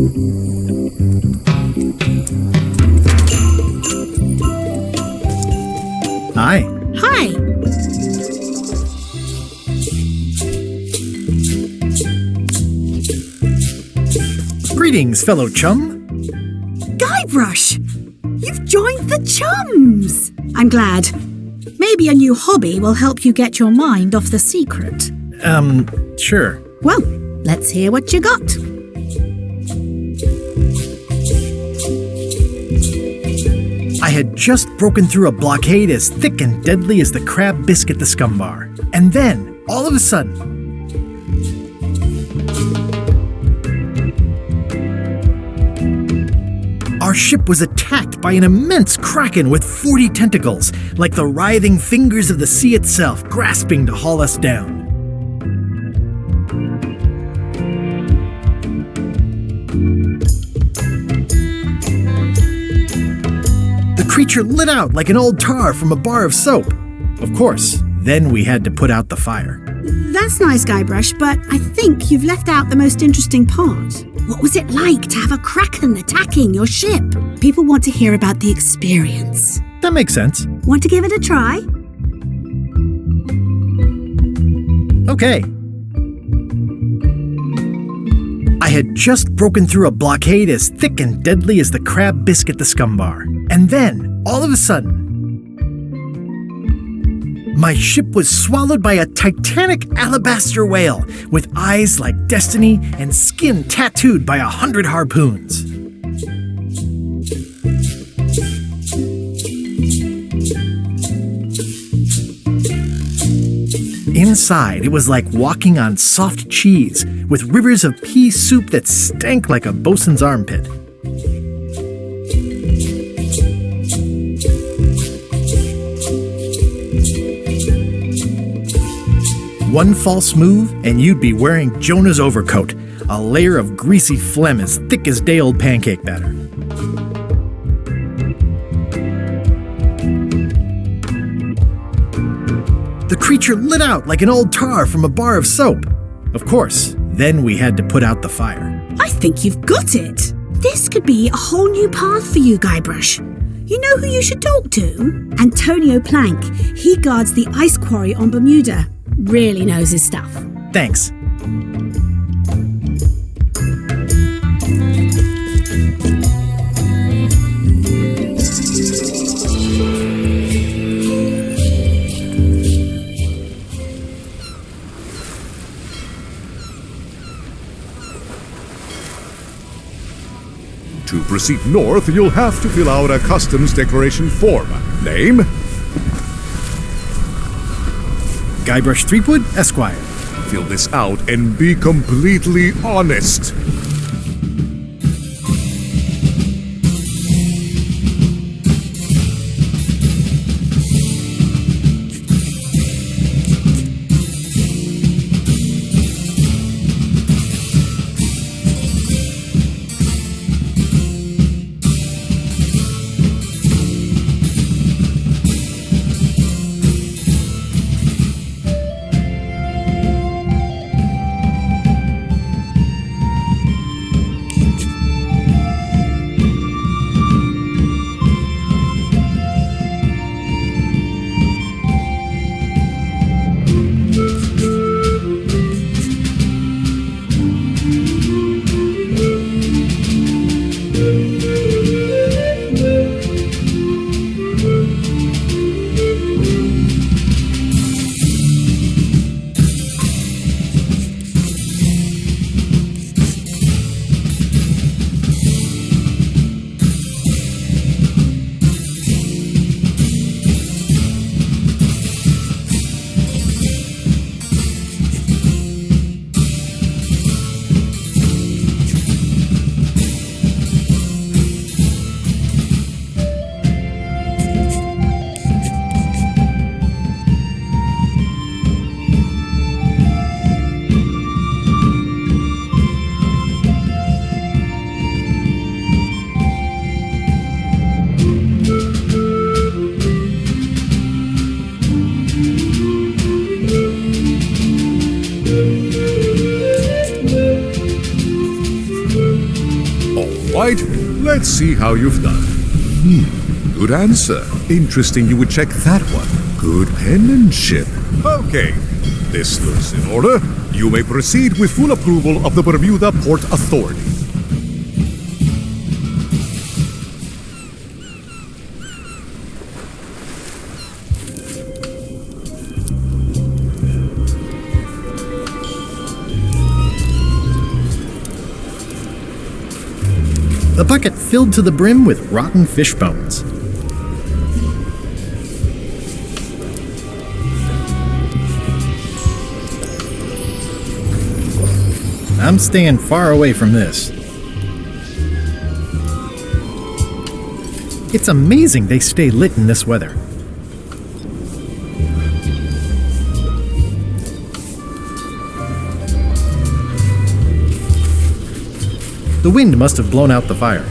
Hi. Hi. Greetings, fellow chum. Guybrush! You've joined the chums! I'm glad. Maybe a new hobby will help you get your mind off the secret. Sure. Well, let's hear what you got. I had just broken through a blockade as thick and deadly as the crab biscuit the scum bar. And then, all of a sudden, our ship was attacked by an immense kraken with 40 tentacles, like the writhing fingers of the sea itself, grasping to haul us down. The creature lit out like an old tar from a bar of soap. Of course, then we had to put out the fire. That's nice, Guybrush, but I think you've left out the most interesting part. What was it like to have a kraken attacking your ship? People want to hear about the experience. That makes sense. Want to give it a try? Okay. I had just broken through a blockade as thick and deadly as the crab biscuit the scum bar. And then, all of a sudden, my ship was swallowed by a titanic alabaster whale with eyes like destiny and skin tattooed by 100 harpoons. Inside, it was like walking on soft cheese with rivers of pea soup that stank like a bosun's armpit. One false move, and you'd be wearing Jonah's overcoat, a layer of greasy phlegm as thick as day-old pancake batter. The creature lit out like an old tar from a bar of soap. Of course, then we had to put out the fire. I think you've got it. This could be a whole new path for you, Guybrush. You know who you should talk to? Antonio Plank. He guards the ice quarry on Brrr-muda. Really knows his stuff. Thanks. To proceed north, you'll have to fill out a customs declaration form. Name? Guybrush Threepwood, Esquire. Fill this out and be completely honest. Let's see how you've done. Good answer. Interesting you would check that one. Good penmanship. Okay, this looks in order. You may proceed with full approval of the Bermuda Port Authority. A bucket filled to the brim with rotten fish bones. I'm staying far away from this. It's amazing they stay lit in this weather. The wind must have blown out the fire.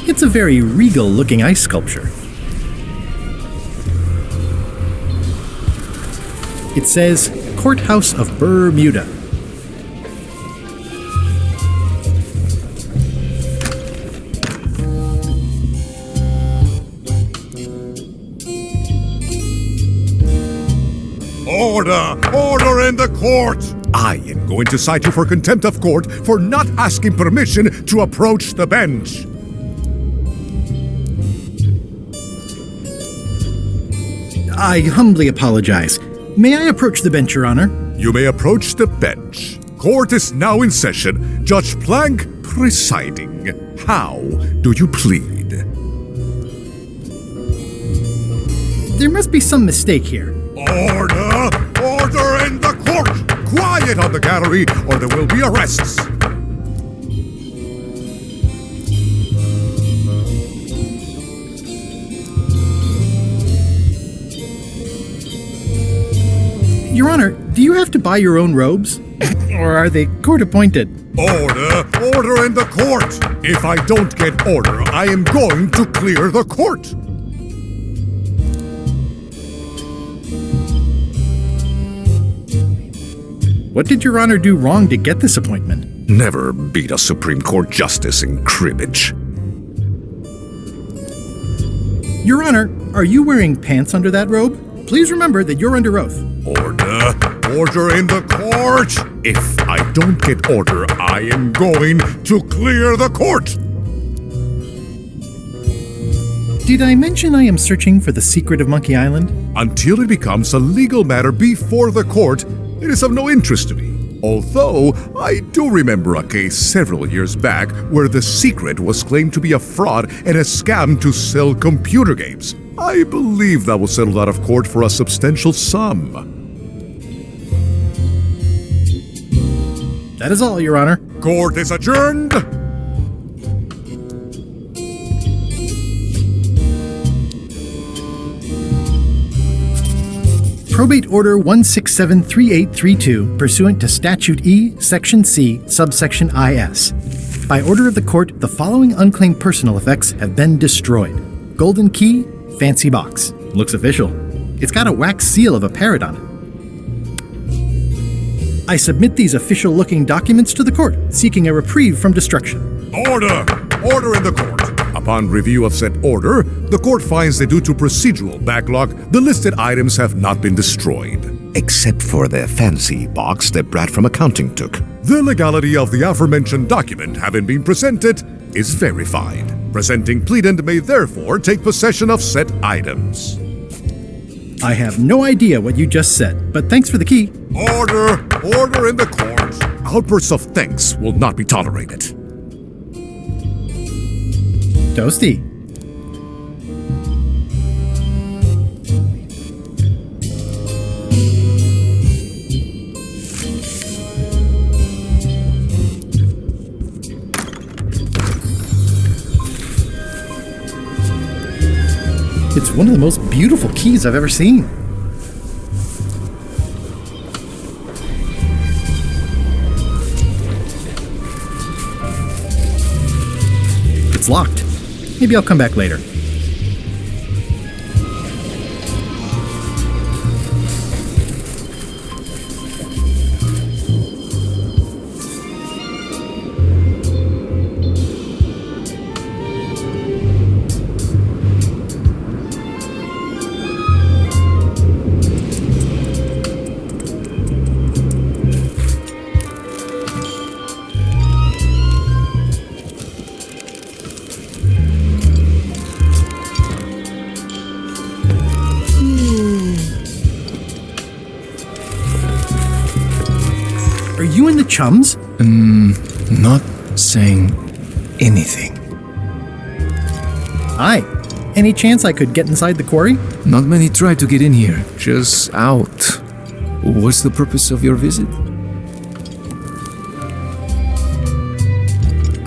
It's a very regal-looking ice sculpture. It says, Courthouse of Brrr-muda. Order in the court! I am going to cite you for contempt of court for not asking permission to approach the bench. I humbly apologize. May I approach the bench, Your Honor? You may approach the bench. Court is now in session. Judge Plank presiding. How do you plead? There must be some mistake here. Order in the court! Quiet on the gallery, or there will be arrests. Your Honor, do you have to buy your own robes? Or are they court-appointed? Order in the court! If I don't get order, I am going to clear the court! What did Your Honor do wrong to get this appointment? Never beat a Supreme Court justice in cribbage. Your Honor, are you wearing pants under that robe? Please remember that you're under oath. Order in the court! If I don't get order, I am going to clear the court! Did I mention I am searching for the secret of Monkey Island? Until it becomes a legal matter before the court, it is of no interest to me. Although, I do remember a case several years back where the secret was claimed to be a fraud and a scam to sell computer games. I believe that was settled out of court for a substantial sum. That is all, Your Honor. Court is adjourned! Probate Order 1673832, pursuant to Statute E, Section C, subsection IS. By order of the court, the following unclaimed personal effects have been destroyed. Golden key, fancy box. Looks official. It's got a wax seal of a parrot on it. I submit these official-looking documents to the court, seeking a reprieve from destruction. Order in the court. Upon review of said order, the court finds that due to procedural backlog, the listed items have not been destroyed. Except for the fancy box that Brad from accounting took. The legality of the aforementioned document having been presented is verified. Presenting pleadant may therefore take possession of said items. I have no idea what you just said, but thanks for the key. Order in the court. Outbursts of thanks will not be tolerated. Toasty. It's one of the most beautiful keys I've ever seen. It's locked. Maybe I'll come back later. chums? Not saying anything. Aye. Any chance I could get inside the quarry? Not many try to get in here, just out. What's the purpose of your visit?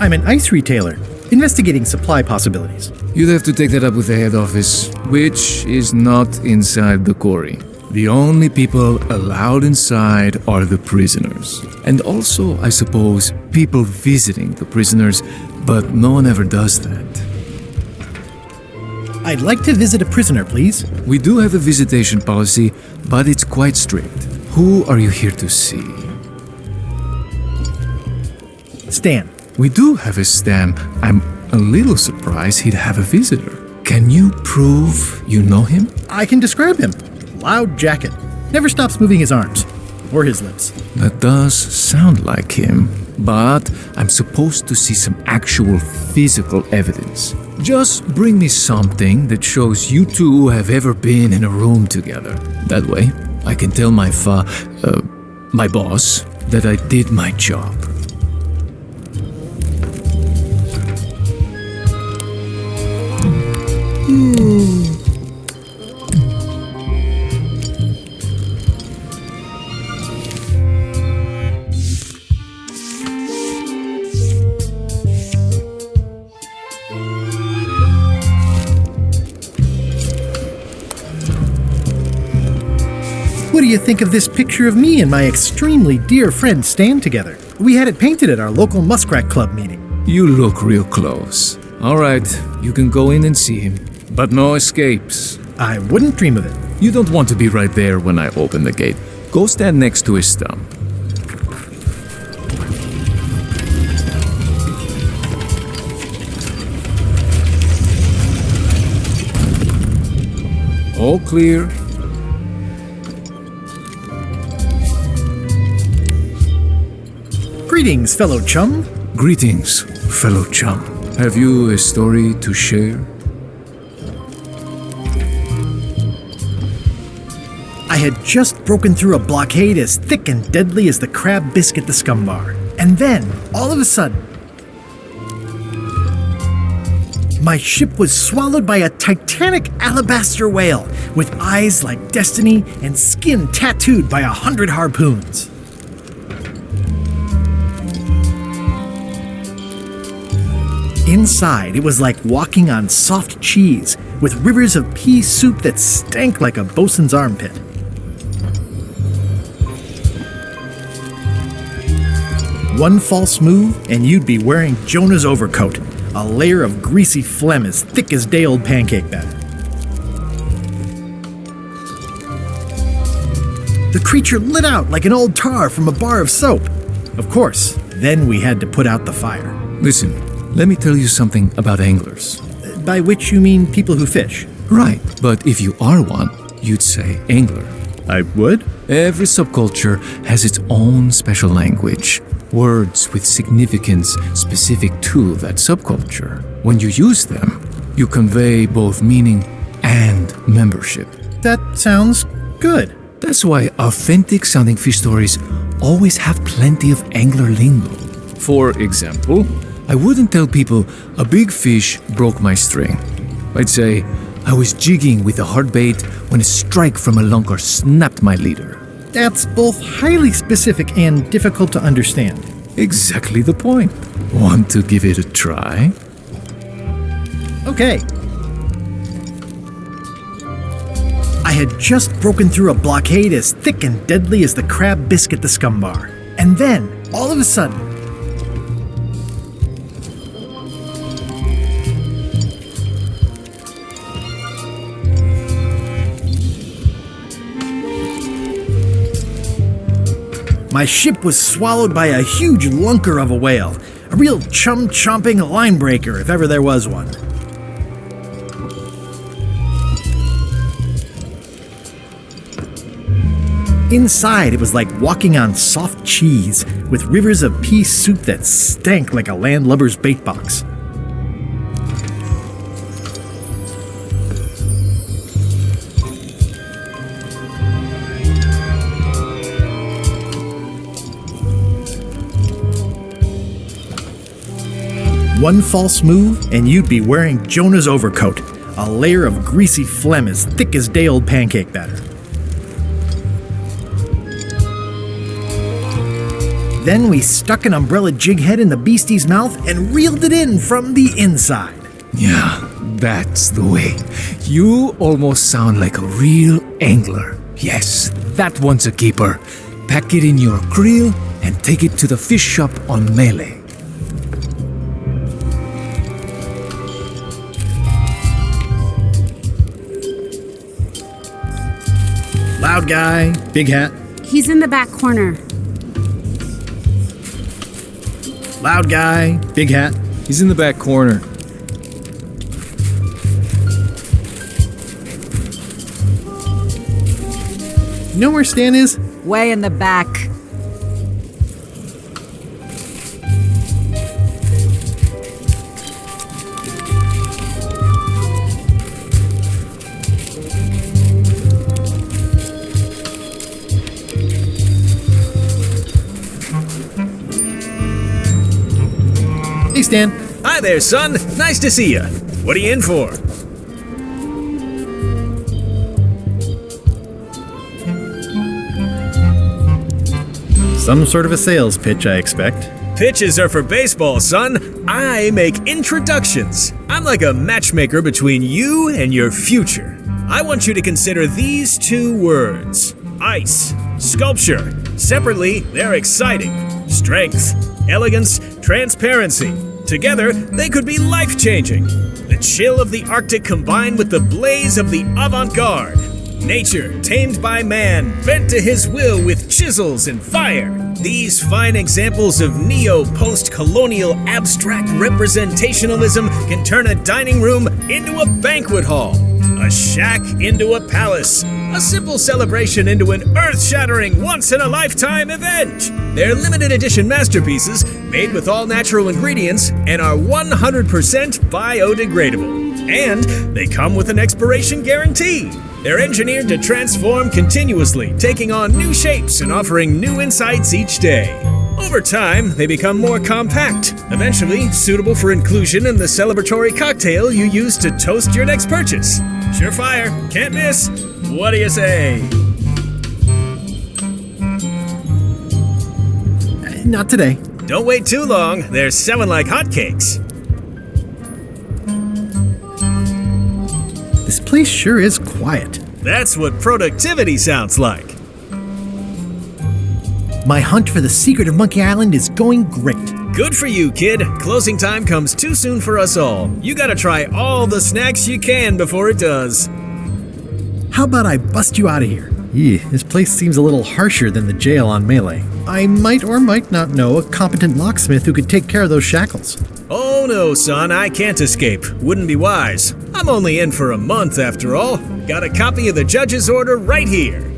I'm an ice retailer, investigating supply possibilities. You'd have to take that up with the head office, which is not inside the quarry. The only people allowed inside are the prisoners. And also, I suppose, people visiting the prisoners, but no one ever does that. I'd like to visit a prisoner, please. We do have a visitation policy, but it's quite strict. Who are you here to see? Stan. We do have a Stan. I'm a little surprised he'd have a visitor. Can you prove you know him? I can describe him. Loud jacket. Never stops moving his arms. Or his lips. That does sound like him, but I'm supposed to see some actual physical evidence. Just bring me something that shows you two have ever been in a room together. That way, I can tell my boss that I did my job. What do you think of this picture of me and my extremely dear friend Stan together? We had it painted at our local Muskrat Club meeting. You look real close. All right, you can go in and see him, but no escapes. I wouldn't dream of it. You don't want to be right there when I open the gate. Go stand next to his stump. All clear. Greetings, fellow chum. Greetings, fellow chum. Have you a story to share? I had just broken through a blockade as thick and deadly as the crab biscuit the scum bar. And then, all of a sudden, my ship was swallowed by a titanic alabaster whale with eyes like destiny and skin tattooed by 100 harpoons. Inside, it was like walking on soft cheese with rivers of pea soup that stank like a bosun's armpit. One false move, and you'd be wearing Jonah's overcoat, a layer of greasy phlegm as thick as day-old pancake batter. The creature lit out like an old tar from a bar of soap. Of course, then we had to put out the fire. Listen, let me tell you something about anglers. By which you mean people who fish? Right, but if you are one, you'd say angler. I would? Every subculture has its own special language, words with significance specific to that subculture. When you use them, you convey both meaning and membership. That sounds good. That's why authentic sounding fish stories always have plenty of angler lingo. For example, I wouldn't tell people a big fish broke my string. I'd say I was jigging with a hard bait when a strike from a lunker snapped my leader. That's both highly specific and difficult to understand. Exactly the point. Want to give it a try? Okay. I had just broken through a blockade as thick and deadly as the crab biscuit the scum bar. And then, all of a sudden, my ship was swallowed by a huge lunker of a whale, a real chum-chomping line breaker if ever there was one. Inside, it was like walking on soft cheese with rivers of pea soup that stank like a landlubber's bait box. One false move, and you'd be wearing Jonah's overcoat, a layer of greasy phlegm as thick as day-old pancake batter. Then we stuck an umbrella jig head in the beastie's mouth and reeled it in from the inside. Yeah, that's the way. You almost sound like a real angler. Yes, that one's a keeper. Pack it in your creel and take it to the fish shop on Melee. Loud guy, big hat. He's in the back corner. Loud guy, big hat. He's in the back corner. You know where Stan is? Way in the back. Hey, Stan. Hi there, son. Nice to see ya. What are you in for? Some sort of a sales pitch, I expect. Pitches are for baseball, son. I make introductions. I'm like a matchmaker between you and your future. I want you to consider these two words: ice, sculpture. Separately, they're exciting. Strength, elegance, transparency. Together, they could be life-changing. The chill of the Arctic combined with the blaze of the avant-garde. Nature, tamed by man, bent to his will with chisels and fire. These fine examples of neo-post-colonial abstract representationalism can turn a dining room into a banquet hall, a shack into a palace, a simple celebration into an earth-shattering, once-in-a-lifetime event. They're limited edition masterpieces made with all natural ingredients and are 100% biodegradable. And they come with an expiration guarantee. They're engineered to transform continuously, taking on new shapes and offering new insights each day. Over time, they become more compact, eventually suitable for inclusion in the celebratory cocktail you use to toast your next purchase. Surefire, can't miss. What do you say? Not today. Don't wait too long, they're selling like hotcakes. This place sure is quiet. That's what productivity sounds like. My hunt for the secret of Monkey Island is going great. Good for you, kid. Closing time comes too soon for us all. You gotta try all the snacks you can before it does. How about I bust you out of here? This place seems a little harsher than the jail on Melee. I might or might not know a competent locksmith who could take care of those shackles. Oh no, son, I can't escape. Wouldn't be wise. I'm only in for a month after all. Got a copy of the judge's order right here.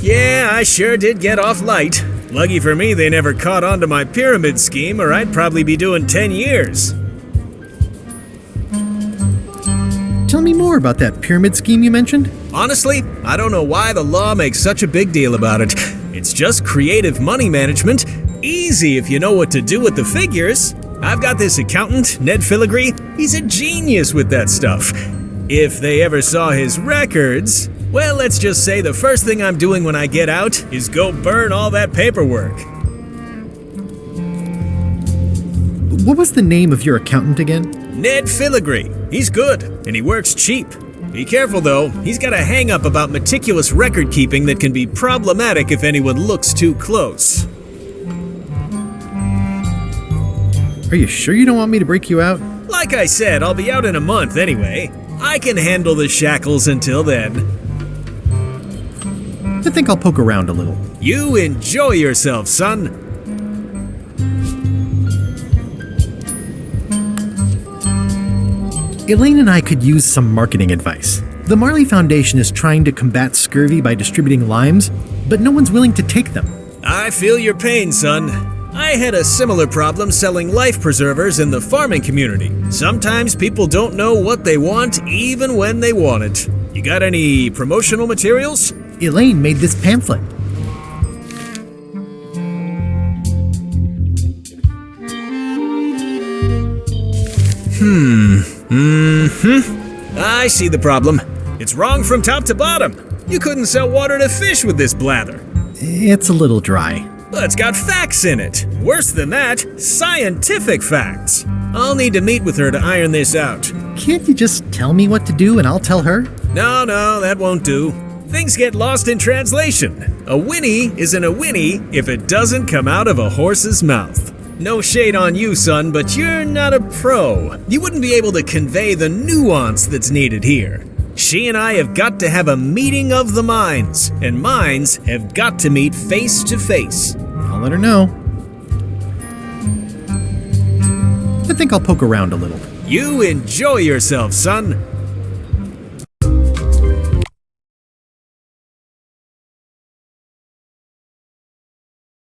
Yeah, I sure did get off light. Lucky for me, they never caught on to my pyramid scheme, or I'd probably be doing 10 years. Tell me more about that pyramid scheme you mentioned. Honestly, I don't know why the law makes such a big deal about it. It's just creative money management. Easy if you know what to do with the figures. I've got this accountant, Ned Filigree. He's a genius with that stuff. If they ever saw his records, well, let's just say the first thing I'm doing when I get out is go burn all that paperwork. What was the name of your accountant again? Ned Filigree. He's good, and he works cheap. Be careful, though. He's got a hang-up about meticulous record-keeping that can be problematic if anyone looks too close. Are you sure you don't want me to break you out? Like I said, I'll be out in a month anyway. I can handle the shackles until then. I think I'll poke around a little. You enjoy yourself, son. Elaine and I could use some marketing advice. The Marley Foundation is trying to combat scurvy by distributing limes, but no one's willing to take them. I feel your pain, son. I had a similar problem selling life preservers in the farming community. Sometimes people don't know what they want even when they want it. You got any promotional materials? Elaine made this pamphlet. I see the problem. It's wrong from top to bottom. You couldn't sell water to fish with this blather. It's a little dry. But it's got facts in it. Worse than that, scientific facts. I'll need to meet with her to iron this out. Can't you just tell me what to do and I'll tell her? No, that won't do. Things get lost in translation. A whinny isn't a whinny if it doesn't come out of a horse's mouth. No shade on you, son, but you're not a pro. You wouldn't be able to convey the nuance that's needed here. She and I have got to have a meeting of the minds, and minds have got to meet face to face. I'll let her know. I think I'll poke around a little. You enjoy yourself, son.